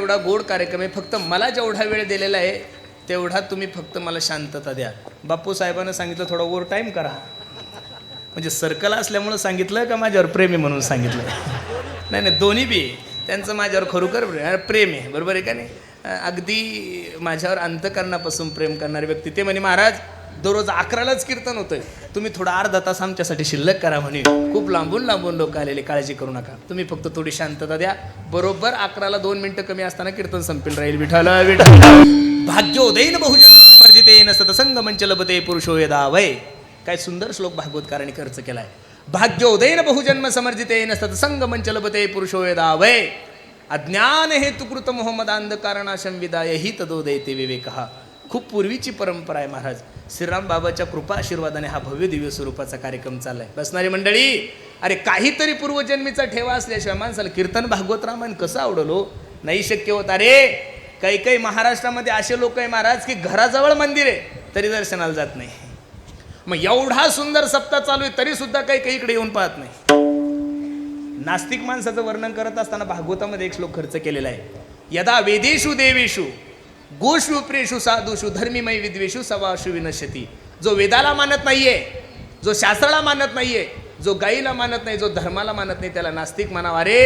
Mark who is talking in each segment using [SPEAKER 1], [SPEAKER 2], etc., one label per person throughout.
[SPEAKER 1] एवढा गोड कार्यक्रम आहे, फक्त मला जेवढा वेळ दिलेला आहे तेवढा तुम्ही फक्त मला शांतता द्या. बापू साहेबांना सांगितलं थोडा ओव्हर टाईम करा. म्हणजे सर्कल असल्यामुळं सांगितलं का माझ्यावर प्रेम आहे म्हणून सांगितलं? नाही नाही, दोन्ही बी. त्यांचं माझ्यावर खरोखर प्रेम आहे, बरोबर आहे का नाही? अगदी माझ्यावर अंतकरणापासून प्रेम करणारी व्यक्ती. ते म्हणे महाराज दररोज 11लाच कीर्तन होतंय, तुम्ही थोडा अर्धा तास आमच्यासाठी शिल्लक करा म्हणे. खूप लांबून लांबून लोक आलेले, काळजी करू नका, तुम्ही फक्त थोडी शांतता द्या. बरोबर 11ला 2 मिनिटं कमी असताना कीर्तन संपेल राहील. विठाल विठाल. भाग्योदयन बहुजन समर्जितेन सतसंग मंच लभते पुरुषो यदा वै. काय सुंदर श्लोक भागवतकारांनी खर्च केलाय. भाग्योदयन बहुजन्म समर्जितेन सतसंग मंच लभते पुरुषो यदा वै. अज्ञान हेतुकृत मोहम्मदांधकारणाशं विदाय हि तदोदयते विवेकः. खूप पूर्वीची परंपरा आहे महाराज. श्रीराम बाबाच्या कृपा आशीर्वादाने हा भव्य दिव्य स्वरूपाचा कार्यक्रम चाललाय. बसणारी मंडळी, अरे काहीतरी पूर्वजन्मीचा ठेवा असल्याशिवाय माणसाला कीर्तन भागवत रामायण कसं आवडलो? नाही शक्य होत. अरे काही काही महाराष्ट्रामध्ये असे लोक आहे महाराज की घराजवळ मंदिर आहे तरी दर्शनाला जात नाही. मग एवढा सुंदर सप्ताह चालू आहे तरी सुद्धा काही काही इकडे येऊन पाहत नाही. नास्तिक माणसाचं वर्णन करत असताना भागवतामध्ये एक श्लोक खर्च केलेला आहे. यदा वेदेषु देवेषु गोषु प्रेषु साधुषु धर्मीमय विद्वेषु सवाषु विनश्यती. जो वेदाला मानत नाहीये, जो शास्त्राला मानत नाहीये, जो गाईला मानत नाही, जो धर्माला मानत नाही, त्याला नास्तिक म्हणावा. अरे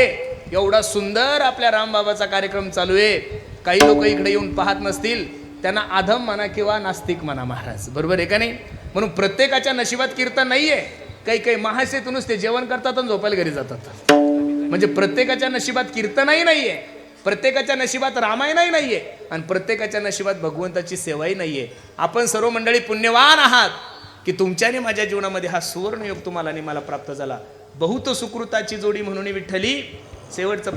[SPEAKER 1] एवढा सुंदर आपल्या रामबाबाचा कार्यक्रम चालू आहे, काही लोक इकडे येऊन पाहत नसतील, त्यांना अधम म्हणा किंवा नास्तिक म्हणा महाराज, बरोबर आहे का नाही? म्हणून प्रत्येकाच्या नशिबात कीर्तन नाहीये. काही काही महाशेतूनच ते जेवण करतात आणि झोपायला घरी जातात. म्हणजे प्रत्येकाच्या नशिबात कीर्तनही नाहीये, प्रत्येकाच्या नशिबात रामायणही नाहीये, आणि प्रत्येकाच्या नशिबात भगवंताची सेवाही नाहीये. आपण सर्व मंडळी पुण्यवान आहात की तुमच्याने माझ्या जीवनामध्ये हा सुवर्णयोग तुम्हाला आणि मला प्राप्त झाला. बहुत सुकृताची जोडी म्हणून विठ्ठली शेवटचं